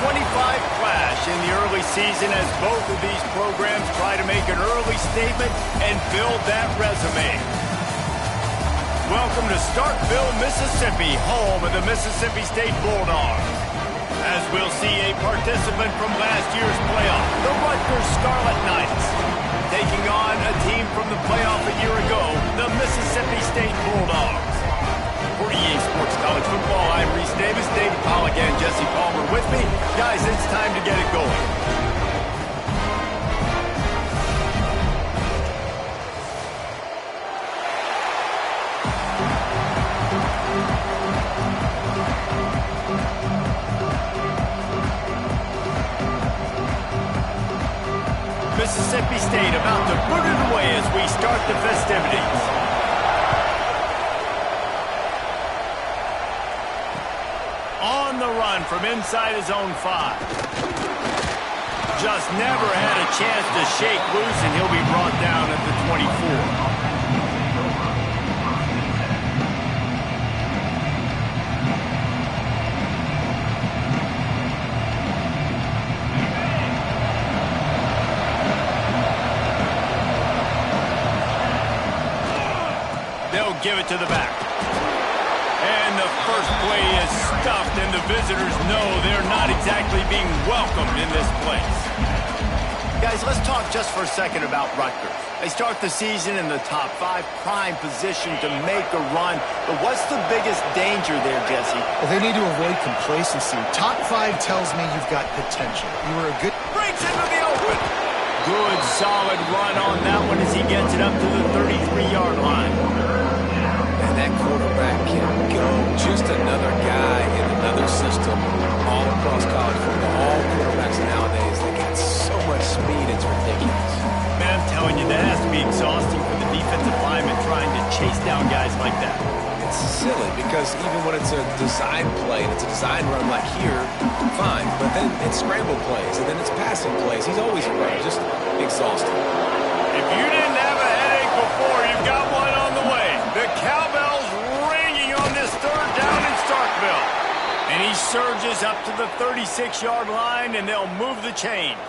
clash in the early season as both of these programs try to make an early statement and build that resume. Welcome to Starkville, Mississippi, home of the Mississippi State Bulldogs. As we'll see a participant from last year's playoff, the Rutgers Scarlet Knights, taking on a team from the playoff a year ago, the Mississippi State Bulldogs. For EA Sports College Football, I'm Reese Davis, David Pollack, and Jesse Palmer with me. Guys, it's time to get it going. Mississippi State about to put it away as we start the festivities. On the run from inside his own 5. Just never had a chance to shake loose, and he'll be brought down at the 24. They'll give it to the back. And the first play is stuffed, and the visitors know they're not exactly being welcomed in this place. Guys, let's talk just for a second about Rutgers. They start the season in the top 5, prime position to make a run. But what's the biggest danger there, Jesse? Well, they need to avoid complacency. Top 5 tells me you've got potential. You were a good... Breaks into the open. Good, solid run on that one as he gets it up to the 33-yard line. That quarterback can go. Just another guy in another system all across college football. All quarterbacks nowadays, they got so much speed, it's ridiculous. Man, I'm telling you, that has to be exhausting for the defensive lineman trying to chase down guys like that. It's silly because even when it's a design play and it's a design run like here, fine. But then it's scramble plays and then it's passing plays. He's always running, just exhausting. If you didn't have a headache before, you've got one on the way. The cowbell's ringing on this third down in Starkville. And he surges up to the 36-yard line, and they'll move the chains.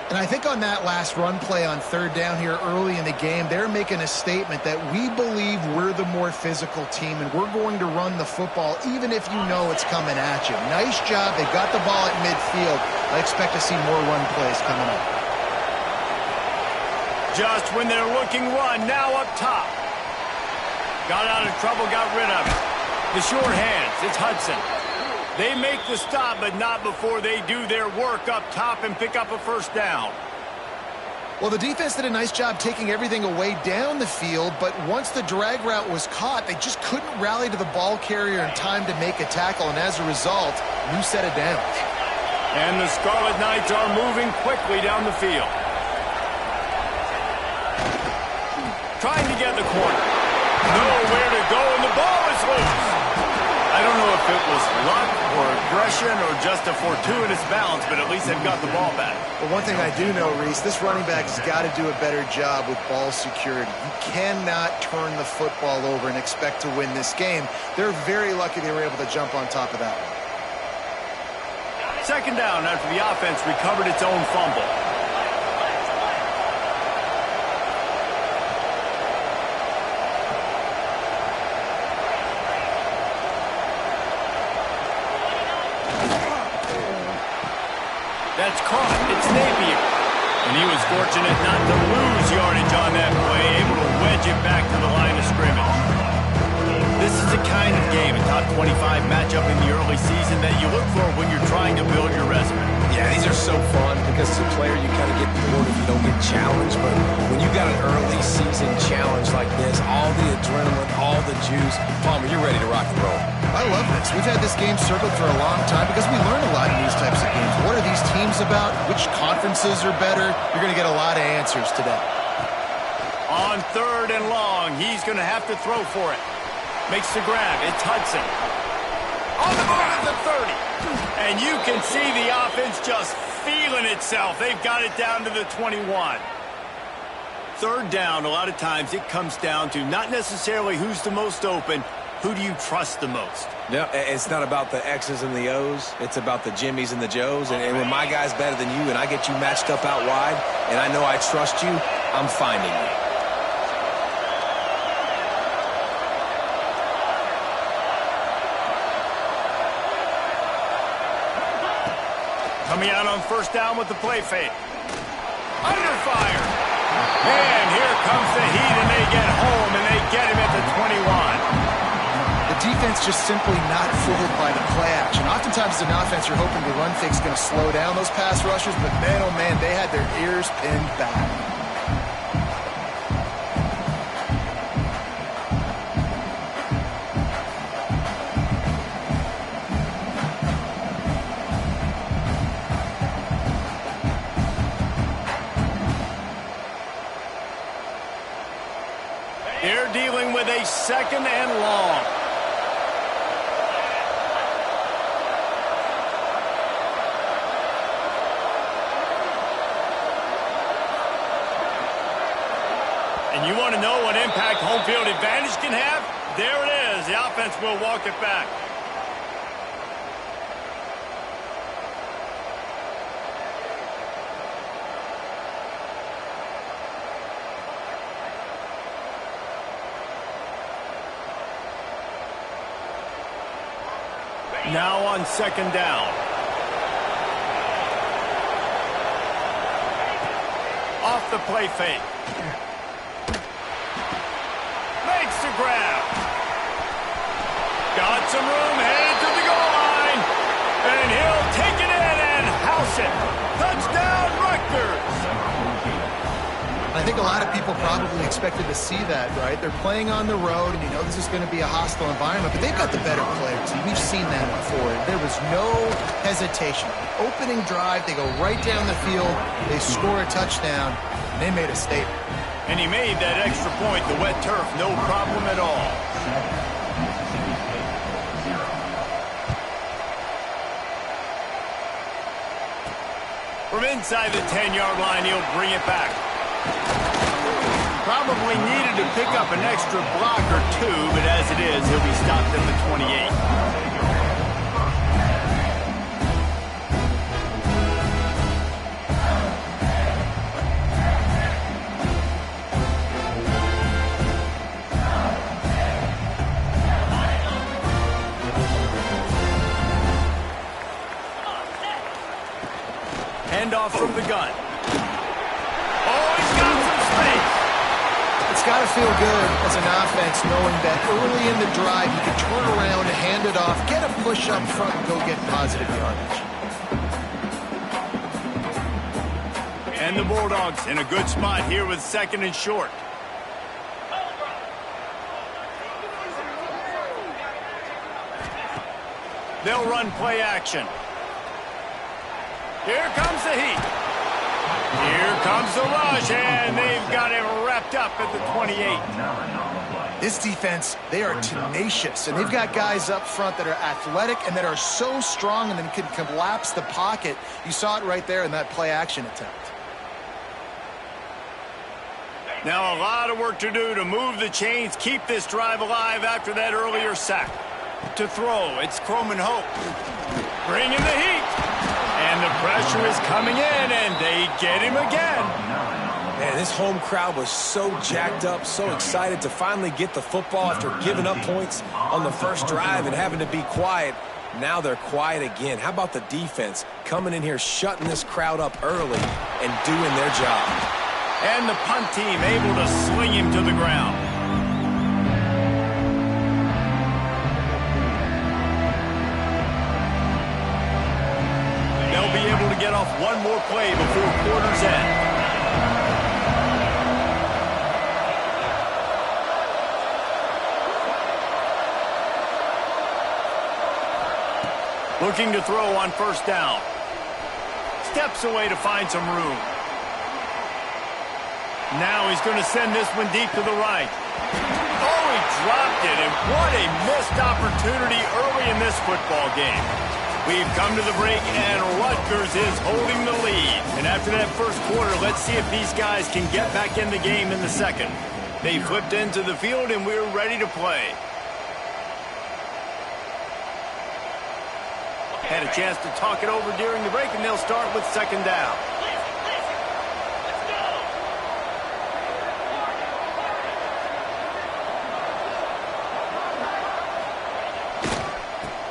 And I think on that last run play on third down here early in the game, they're making a statement that we believe we're the more physical team, and we're going to run the football even if you know it's coming at you. Nice job. They got the ball at midfield. I expect to see more run plays coming up. Just when they're looking run, now up top. Got out of trouble, got rid of it. The short hands, it's Hudson. They make the stop, but not before they do their work up top and pick up a first down. Well, the defense did a nice job taking everything away down the field, but once the drag route was caught, they just couldn't rally to the ball carrier in time to make a tackle, and as a result, new set of downs. And the Scarlet Knights are moving quickly down the field. Trying to get the corner. Nowhere to go, and the ball is loose. I don't know if it was luck or aggression or just a fortuitous bounce, but at least they've got the ball back. Well, one thing I do know, Reese, this running back has got to do a better job with ball security. You cannot turn the football over and expect to win this game. They're very lucky they were able to jump on top of that one. Second down after the offense recovered its own fumble. That's caught. It's Napier. And he was fortunate not to lose yardage on that play, able to wedge it back to the line of scrimmage. This is the kind of game, a top 25 matchup in the early season, that you look for when you're trying to build your resume. Yeah, these are so fun because as a player you kind of get bored if you don't get challenged, but when you got an early season challenge like this, all the adrenaline, all the juice, Palmer, you're ready to rock and roll. I love this. We've had this game circled for a long time because we learn a lot in these types of games. What are these teams about? Which conferences are better? You're going to get a lot of answers today. On third and long, he's going to have to throw for it. Makes the grab. It's Hudson. On the move at the 30. And you can see the offense just feeling itself. They've got it down to the 21. Third down, a lot of times it comes down to not necessarily who's the most open, who do you trust the most? No, it's not about the X's and the O's. It's about the Jimmies and the Joes. And when my guy's better than you and I get you matched up out wide and I know I trust you, I'm finding you. Coming out on first down with the play fake. Under fire. And here comes the heat, and they get home, and they get him at the 21. The defense just simply not fooled by the play action. Oftentimes as an offense, you're hoping the run fake's going to slow down those pass rushers, but man, oh man, they had their ears pinned back. They're dealing with a second and long. And you want to know what impact home field advantage can have? There it is. The offense will walk it back. Now on second down. Off the play fake. Makes the grab. Got some room, headed to the goal line. And he'll take it in and house it. Touchdown, Rutgers. I think a lot of people probably expected to see that, right? They're playing on the road, and you know this is going to be a hostile environment, but they've got the better players. We've seen that before. There was no hesitation. Opening drive, they go right down the field, they score a touchdown, and they made a statement. And he made that extra point, the wet turf, no problem at all. From inside the 10-yard line, he'll bring it back. Probably needed to pick up an extra block or two, but as it is, he'll be stopped at the 28. Handoff from the gun. Oh, he's got some space. It's got to feel good as an offense knowing that early in the drive you can turn around and hand it off, get a push up front, and go get positive yardage. And the Bulldogs in a good spot here with second and short. They'll run play action. Here comes the heat. Here comes the rush, and they've got him wrapped up at the 28. This defense, they are tenacious, and they've got guys up front that are athletic and that are so strong and then can collapse the pocket. You saw it right there in that play action attempt. Now a lot of work to do to move the chains, keep this drive alive after that earlier sack. To throw, it's Croman Hope. Bringing the heat. And the pressure is coming in, and they get him again. Man, this home crowd was so jacked up, so excited to finally get the football after giving up points on the first drive and having to be quiet. Now they're quiet again. How about the defense coming in here, shutting this crowd up early and doing their job? And the punt team able to sling him to the ground. They'll be able to get off one more play before quarter's end. Looking to throw on first down. Steps away to find some room. Now he's going to send this one deep to the right. Oh, he dropped it, and what a missed opportunity early in this football game. We've come to the break, and Rutgers is holding the lead. And after that first quarter, let's see if these guys can get back in the game in the second. They flipped into the field, and we're ready to play. Had a chance to talk it over during the break, and they'll start with second down.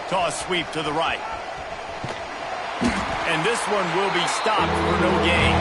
Toss sweep to the right. And this one will be stopped for no gain.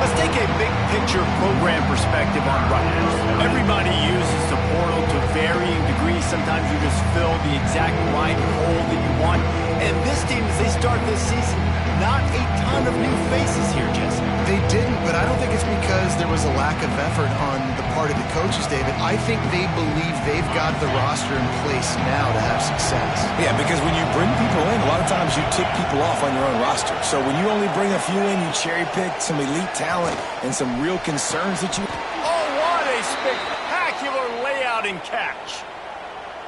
Let's take a big picture program perspective on Rutgers. Everybody uses the portal to varying degrees. Sometimes you just fill the exact right hole that you want. And this team, as they start this season, not a ton of new faces here, Jesse. They didn't, but I don't think it's because there was a lack of effort on the part of the coaches, David. I think they believe they've got the roster in place now to have success. Yeah, because when you bring people in, a lot of times you tick people off on your own roster. So when you only bring a few in, you cherry-pick some elite talent and some real concerns that you... Oh, what a spectacular layout and catch.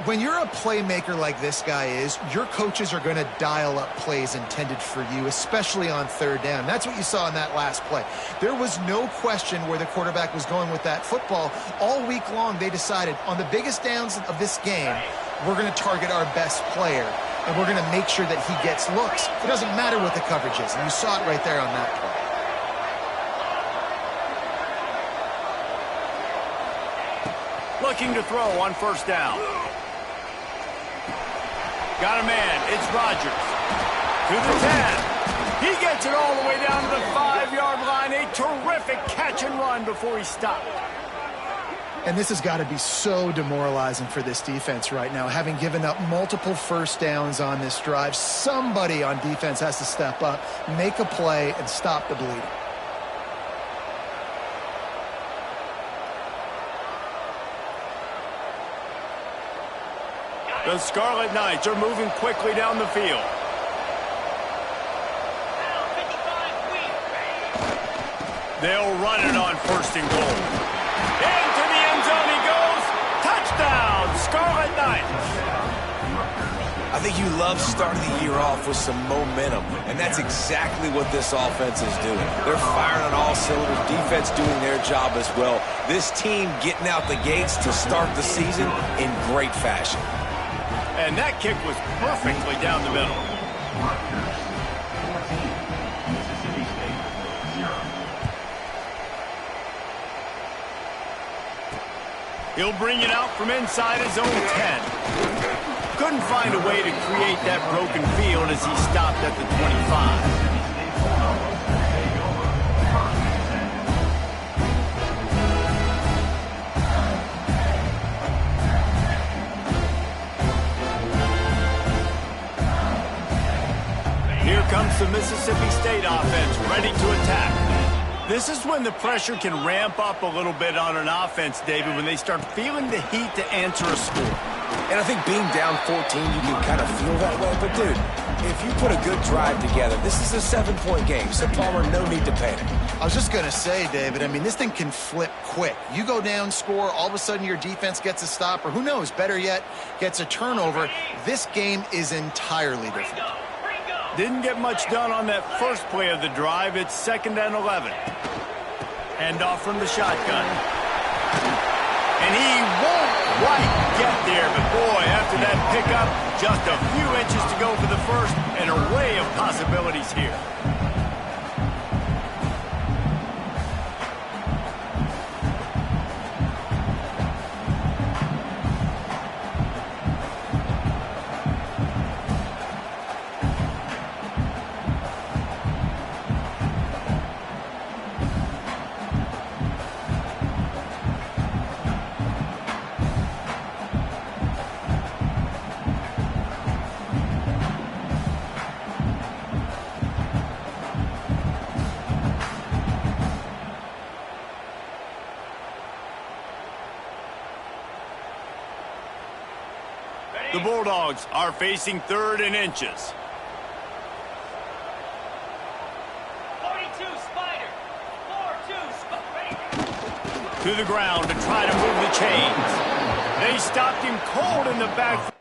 When you're a playmaker like this guy is, your coaches are going to dial up plays intended for you, especially on third down. That's what you saw in that last play. There was no question where the quarterback was going with that football. All week long, they decided on the biggest downs of this game, we're going to target our best player, and we're going to make sure that he gets looks. It doesn't matter what the coverage is, and you saw it right there on that play. Looking to throw on first down. Got a man. It's Rodgers. To the 10. He gets it all the way down to the 5-yard line. A terrific catch and run before he stopped. And this has got to be so demoralizing for this defense right now. Having given up multiple first downs on this drive, somebody on defense has to step up, make a play, and stop the bleeding. The Scarlet Knights are moving quickly down the field. They'll run it on first and goal. Into the end zone he goes. Touchdown, Scarlet Knights. I think you love starting the year off with some momentum, and that's exactly what this offense is doing. They're firing on all cylinders, defense doing their job as well. This team getting out the gates to start the season in great fashion. And that kick was perfectly down the middle. He'll bring it out from inside his own 10. Couldn't find a way to create that broken field as he stopped at the 25. Here comes the Mississippi State offense ready to attack. This is when the pressure can ramp up a little bit on an offense, David, when they start feeling the heat to answer a score. And I think being down 14, you can kind of feel that way. But, dude, if you put a good drive together, this is a 7-point game. So, Palmer, no need to panic. I was just going to say, David, I mean, this thing can flip quick. You go down, score, all of a sudden your defense gets a stop, or who knows, better yet, gets a turnover. This game is entirely different. Didn't get much done on that first play of the drive. It's 2nd and 11. Hand off from the shotgun. And he won't quite get there, but boy, after that pickup, just a few inches to go for the first. An array of possibilities here. The Bulldogs are facing 3rd and inches. 42 Spider. 4-2 Spider. To the ground to try to move the chains. They stopped him cold in the back.